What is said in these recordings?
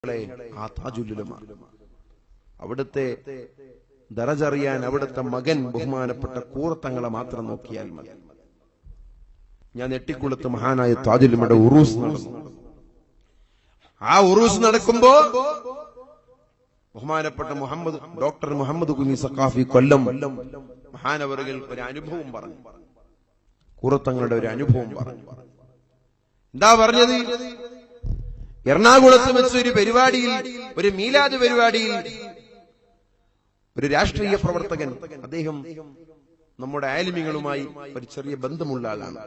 ആ താജുൽ ഉലമ അവിടുത്തെ ദറജറിയാൻ അവിടുത്തെ മകൻ ബഹുമാനപ്പെട്ട കൂറത്തങ്ങളെ മാത്രം നോക്കിയാൽ മതി. ഞാൻ നെട്ടിക്കുളത്ത് മഹാനായ താജുൽ ഉലമയുടെ ഉറൂസ് നടന്നു. ആ ഉറൂസ് നടക്കുമ്പോ ബഹുമാനപ്പെട്ട ഡോക്ടർ മുഹമ്മദ് കുഞ്ഞി സഖാഫി കൊല്ലം മഹാനവറുകൾ ഒരു അനുഭവം പറഞ്ഞു. കൂറത്തങ്ങളുടെ ഒരു അനുഭവം പറഞ്ഞു. എന്താ പറഞ്ഞത്? എറണാകുളത്ത് വെച്ച് ഒരു പരിപാടിയിൽ, ഒരു മീലാദ് പരിപാടിയിൽ ഒരു രാഷ്ട്രീയ പ്രവർത്തകൻ, അദ്ദേഹം നമ്മുടെ ആലിമികളുമായി ഒരു ചെറിയ ബന്ധമുള്ള ആളാണ്.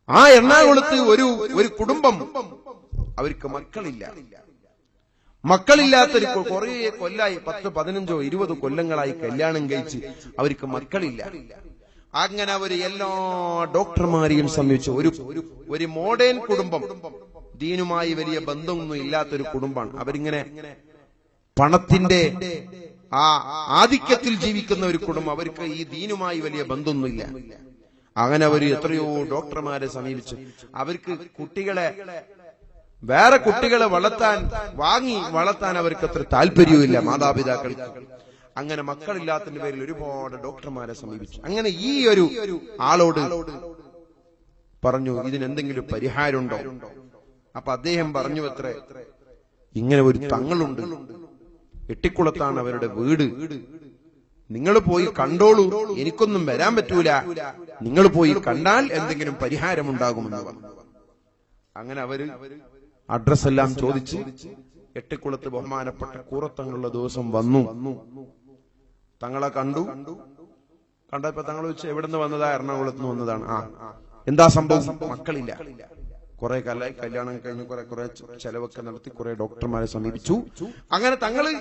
ആ എറണാകുളത്ത് ഒരു കുടുംബം, അവർക്ക് മക്കളില്ലാത്തൊരു കുറേ കൊല്ലായി, 10, 15, 20 കൊല്ലങ്ങളായി കല്യാണം കഴിച്ച് അവർക്ക് മക്കളില്ല. അങ്ങനെ അവർ എല്ലാ ഡോക്ടർമാരെയും സമീപിച്ചു. ഒരു മോഡേൺ കുടുംബം, ദീനുമായി വലിയ ബന്ധമൊന്നും ഇല്ലാത്തൊരു കുടുംബമാണ്. അവരിങ്ങനെ പണത്തിന്റെ ആ ആധിക്യത്തിൽ ജീവിക്കുന്ന ഒരു കുടുംബം. അവർക്ക് ഈ ദീനുമായി വലിയ ബന്ധമൊന്നുമില്ല. അങ്ങനെ അവർ എത്രയോ ഡോക്ടർമാരെ സമീപിച്ചു. അവർക്ക് വേറെ കുട്ടികളെ വളർത്താൻ അവർക്ക് അത്ര താല്പര്യവുമില്ല മാതാപിതാക്കൾക്ക്. അങ്ങനെ മക്കളില്ലാത്തതിന്റെ പേരിൽ ഒരുപാട് ഡോക്ടർമാരെ സമീപിച്ചു. അങ്ങനെ ഈ ഒരു ആളോട് പറഞ്ഞു, ഇതിനെന്തെങ്കിലും പരിഹാരമുണ്ടോ? അപ്പൊ അദ്ദേഹം പറഞ്ഞു, അത്രേ, ഇങ്ങനെ ഒരു തങ്ങളുണ്ട്, എട്ടിക്കുളത്താണ് അവരുടെ വീട്, നിങ്ങൾ പോയി കണ്ടോളൂ, എനിക്കൊന്നും വരാൻ പറ്റൂല, നിങ്ങൾ പോയി കണ്ടാൽ എന്തെങ്കിലും പരിഹാരമുണ്ടാകുമെന്ന് പറഞ്ഞു. അങ്ങനെ അവര് അഡ്രസ് എല്ലാം ചോദിച്ച് എട്ടിക്കുളത്ത് ബഹുമാനപ്പെട്ട കൂറത്തങ്ങളുള്ള ദിവസം വന്നു. തങ്ങളെ കണ്ടപ്പോ തങ്ങൾ വെച്ച് എവിടെ നിന്ന് വന്നതാ? എറണാകുളത്ത് നിന്ന് വന്നതാണ്. എന്താ സംഭവം? മക്കളില്ല, കുറെ കാലമായി കല്യാണം കഴിഞ്ഞ് കുറെ ചെലവൊക്കെ നടത്തി കുറെ ഡോക്ടർമാരെ സമീപിച്ചു. അങ്ങനെ തങ്ങള്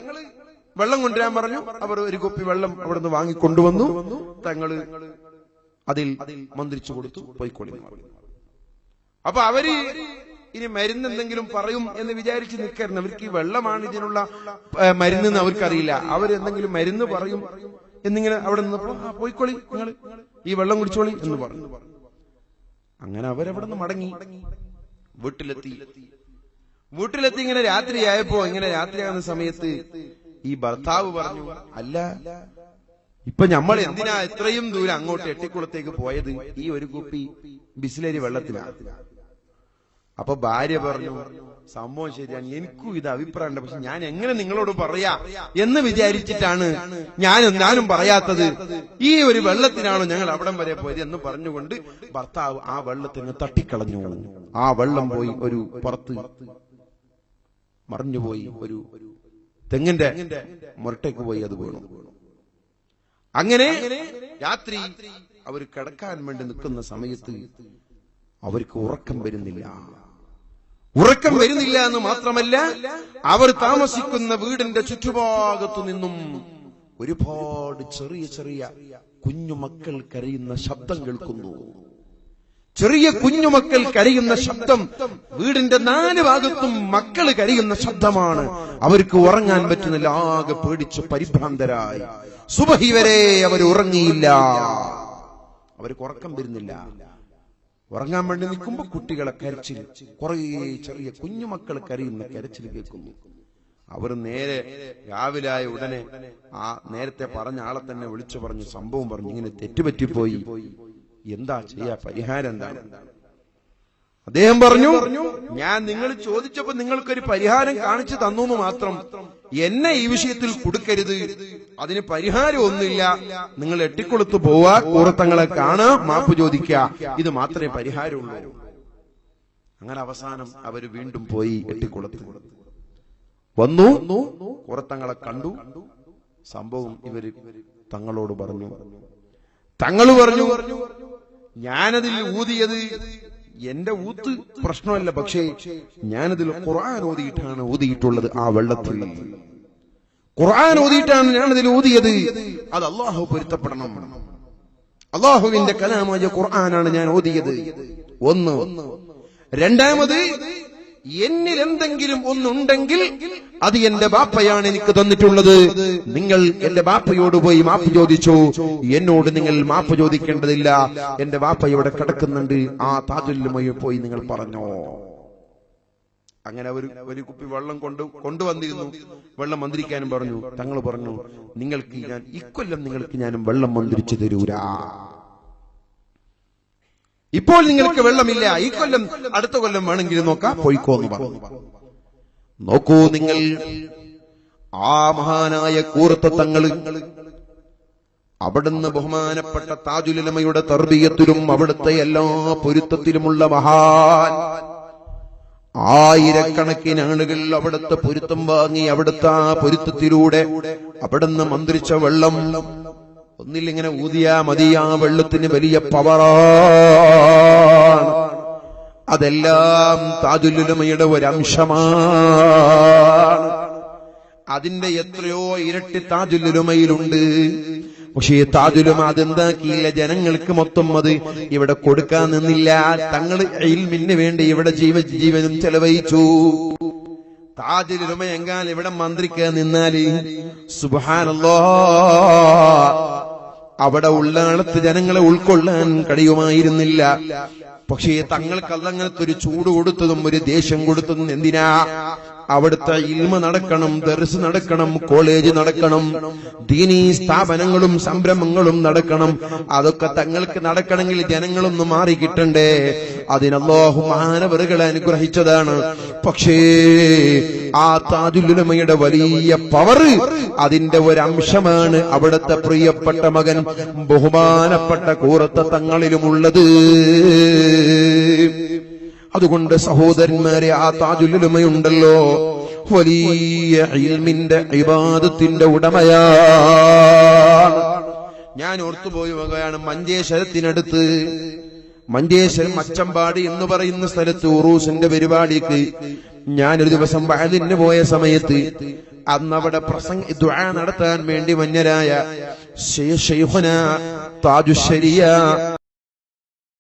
വെള്ളം കൊണ്ടുവരാൻ പറഞ്ഞു. അവർ ഒരു കുപ്പി വെള്ളം അവിടുന്ന് വാങ്ങിക്കൊണ്ടുവന്നു. തങ്ങള് അതിൽ മന്ത്രിച്ചു കൊടുത്തു, പോയിക്കൊള്ളി. അപ്പൊ അവര് ഇനി മരുന്ന് എന്തെങ്കിലും പറയും എന്ന് വിചാരിച്ച് നിൽക്കരുത്. അവർക്ക് ഈ വെള്ളമാണ് ഇതിനുള്ള മരുന്ന് അവർക്കറിയില്ല. അവരെന്തെങ്കിലും മരുന്ന് പറയും എന്നിങ്ങനെ അവിടെ നിന്നപ്പോ, പോയിക്കൊള്ളി, നിങ്ങൾ ഈ വെള്ളം കുടിച്ചോളി എന്ന് പറഞ്ഞു. അങ്ങനെ അവരവിടെ നിന്ന് മടങ്ങി വീട്ടിലെത്തി ഇങ്ങനെ രാത്രിയായപ്പോ, ഇങ്ങനെ രാത്രിയാകുന്ന സമയത്ത് ഈ ഭർത്താവ് പറഞ്ഞു, അല്ല, ഇപ്പൊ നമ്മൾ എന്തിനാ ഇത്രയും ദൂരം അങ്ങോട്ട് എട്ടിക്കുളത്തേക്ക് പോയത്? ഈ ഒരു കുപ്പി ബിസ്ലരി വെള്ളത്തിലാണ്. അപ്പൊ ഭാര്യ പറഞ്ഞു, സംഭവം ശരിയാണ്, എനിക്കും ഇത് അഭിപ്രായമുണ്ട്, പക്ഷെ ഞാൻ എങ്ങനെ നിങ്ങളോട് പറയാ എന്ന് വിചാരിച്ചിട്ടാണ് ഞാനും പറയാത്തത്. ഈ ഒരു വെള്ളത്തിനാണോ ഞങ്ങൾ അവിടം വരെ പോയത് എന്ന് പറഞ്ഞുകൊണ്ട് ഭർത്താവ് ആ വെള്ളത്തിന് തട്ടിക്കളഞ്ഞു. ആ വെള്ളം പോയി ഒരു പുറത്ത് മറിഞ്ഞുപോയി, ഒരു തെങ്ങിന്റെ മുരട്ടേക്ക് പോയി അത് വീണു. അങ്ങനെ രാത്രി അവർ കിടക്കാൻ വേണ്ടി നിൽക്കുന്ന സമയത്ത് അവർക്ക് ഉറക്കം വരുന്നില്ല എന്ന് മാത്രമല്ല, അവർ താമസിക്കുന്ന വീടിന്റെ ചുറ്റുഭാഗത്തു നിന്നും ഒരുപാട് ചെറിയ ചെറിയ കുഞ്ഞുമക്കൾ കരയുന്ന ശബ്ദം കേൾക്കുന്നു. ചെറിയ കുഞ്ഞുമക്കൾ കരയുന്ന ശബ്ദം, വീടിന്റെ 4 ഭാഗത്തും മക്കൾ കരയുന്ന ശബ്ദമാണ്. അവർക്ക് ഉറങ്ങാൻ പറ്റുന്നില്ല. ആകെ പേടിച്ച് പരിഭ്രാന്തരായി സുബഹി വരെ അവർ ഉറങ്ങിയില്ല. അവർക്ക് ഉറക്കം വരുന്നില്ല. ഉറങ്ങാൻ വേണ്ടി നിൽക്കുമ്പോ കുട്ടികളെ കരച്ചിൽ, കുറെ ചെറിയ കുഞ്ഞുമക്കൾ കരയുന്ന കരച്ചിൽ കേൾക്കുന്നു. അവർ നേരെ രാവിലായ ഉടനെ ആ നേരത്തെ പറഞ്ഞ ആളെ തന്നെ വിളിച്ചു പറഞ്ഞു, സംഭവം പറഞ്ഞു, ഇങ്ങനെ തെറ്റുപറ്റിപ്പോയി, എന്താ ചെയ്യാ, പരിഹാരം എന്താണ്? അദ്ദേഹം പറഞ്ഞു, ഞാൻ നിങ്ങൾ ചോദിച്ചപ്പോ നിങ്ങൾക്കൊരു പരിഹാരം കാണിച്ചു തന്നു മാത്രം, എന്നെ ഈ വിഷയത്തിൽ കൊടുക്കരുത്, അതിന് പരിഹാരം ഒന്നുമില്ല. നിങ്ങൾ എട്ടിക്കുളത്ത് പോവാ, കൂറത്തങ്ങളെ കാണാ, മാപ്പ് ചോദിക്കുക, ഇത് മാത്രമേ പരിഹാരമുള്ളൂ. അങ്ങനെ അവസാനം അവര് വീണ്ടും പോയി എട്ടിക്കുളത്ത് വന്നു. കൂറത്തങ്ങളെ കണ്ടു. സംഭവം ഇവര് തങ്ങളോട് പറഞ്ഞു. തങ്ങള് പറഞ്ഞു, ഞാനതിൽ ഊതിയത് എന്റെ ഊത്ത് പ്രശ്നമല്ല, പക്ഷേ ഞാനതിൽ ഖുർആൻ ഓതിയിട്ടാണ് ഊതിയിട്ടുള്ളത്. ആ വെള്ളത്തിൽ ഖുർആൻ ഓതിയിട്ടാണ് ഞാനതിൽ ഊതിയത്. അത് അള്ളാഹു പൊരുത്തപ്പെടണം. അള്ളാഹുവിന്റെ കലാമായ ഖുർആനാണ് ഞാൻ ഓതിയത്. ഒന്ന്. രണ്ടാമത്, എന്നിൽ എന്തെങ്കിലും ഒന്നുണ്ടെങ്കിൽ അത് എന്റെ ബാപ്പയാണ് എനിക്ക് തന്നിട്ടുള്ളത്. നിങ്ങൾ എന്റെ ബാപ്പയോട് പോയി മാപ്പ് ചോദിച്ചു. എന്നോട് നിങ്ങൾ മാപ്പ് ചോദിക്കേണ്ടതില്ല. എന്റെ ബാപ്പ ഇവിടെ കിടക്കുന്നുണ്ട്, ആ താജുൽ ഉലമയിൽ പോയി നിങ്ങൾ പറഞ്ഞോ. അങ്ങനെ ഒരു കുപ്പി വെള്ളം കൊണ്ടുവന്നിരുന്നു. വെള്ളം മന്ത്രിക്കാനും പറഞ്ഞു. തങ്ങൾ പറഞ്ഞു, നിങ്ങൾക്ക് ഞാൻ ഇക്കൊല്ലം നിങ്ങൾക്ക് ഞാനും വെള്ളം മന്ത്രിച്ചു തരൂരാ. ഇപ്പോൾ നിങ്ങൾക്ക് വെള്ളമില്ല, ഈ കൊല്ലം അടുത്ത കൊല്ലം വേണമെങ്കിൽ നോക്കാം, പോയിക്കോന്ന് പറഞ്ഞു. നോക്കൂ നിങ്ങൾ, ആ മഹാനായ കൂറത്ത തങ്ങള് അവിടുന്ന് ബഹുമാനപ്പെട്ട താജുൽ ഉലമയുടെ തർബിയത്തിലും അവിടുത്തെ എല്ലാ പൊരുത്തത്തിലുമുള്ള മഹാൻ. ആയിരക്കണക്കിന് ആളുകൾ അവിടുത്തെ പൊരുത്തം വാങ്ങി അവിടുത്തെ ആ പൊരുത്തത്തിലൂടെ അവിടുന്ന് മന്ത്രിച്ച വെള്ളം ഒന്നിലിങ്ങനെ ഊതിയാ മതി, ആ വെള്ളത്തിന് വലിയ പവറാണ്. അതെല്ലാം താജുൽ ഉലമയുടെ ഒരംശമാണ്. അതിന്റെ എത്രയോ ഇരട്ടി താജുൽ ഉലമയിലുണ്ട്. പക്ഷേ താജുൽ ഉലമ അതെന്താക്കിയില്ല, ജനങ്ങൾക്ക് മൊത്തം അത് ഇവിടെ കൊടുക്കാൻ നിന്നില്ല. തങ്ങൾ ഇൽമിന് വേണ്ടി ഇവിടെ ജീവനും ചെലവഴിച്ചു. താജുൽ ഉലമ എങ്കാൽ ഇവിടെ മന്ത്രിക്കാൻ നിന്നാല് സുബ്ഹാനല്ലാഹ് അവിടെ ഉള്ള ആളത്ത് ജനങ്ങളെ ഉൾക്കൊള്ളാൻ കഴിയുമായിരുന്നില്ല. പക്ഷേ തങ്ങൾക്ക് അതങ്ങനത്തെ ഒരു ചൂട് കൊടുത്തതും ഒരു ദേഷ്യം കൊടുത്തതും എന്തിനാ? അവിടുത്തെ ഇൽമ നടക്കണം, ദർസ് നടക്കണം, കോളേജ് നടക്കണം, ദീനീ സ്ഥാപനങ്ങളും സംരംഭങ്ങളും നടക്കണം. അതൊക്കെ തങ്ങൾക്ക് നടക്കണമെങ്കിൽ ജനങ്ങളൊന്ന് മാറി കിട്ടണ്ടേ. അതിന് അല്ലാഹു മഹാനവറുകളെ അനുഗ്രഹിച്ചതാണ്. പക്ഷേ ആ താജുൽ ഉലമയുടെ വലിയ പവർ, അതിന്റെ ഒരംശമാണ് അവിടുത്തെ പ്രിയപ്പെട്ട മകൻ ബഹുമാനപ്പെട്ട കൂറത്ത തങ്ങളിലുമുള്ളത്. അതുകൊണ്ട് സഹോദരന്മാരെ, ആ താജുൽ ഉലമയുണ്ടല്ലോ വലിയ ഇൽമിന്റെ ഇബാദത്തിന്റെ ഉടമയാണ്. ഞാൻ ഓർത്തുപോയി വകയാണ്, മഞ്ചേശ്വരത്തിനടുത്ത്, മഞ്ചേശ്വരം അച്ചമ്പാടി എന്ന് പറയുന്ന സ്ഥലത്ത് ഉറൂസിന്റെ പരിപാടിക്ക് ഞാനൊരു ദിവസം വഅദിന് പോയ സമയത്ത് അന്നവിടെ ദുആ നടത്താൻ വേണ്ടി വന്യരായ ശൈഖുനാ താജുശ്ശരിയ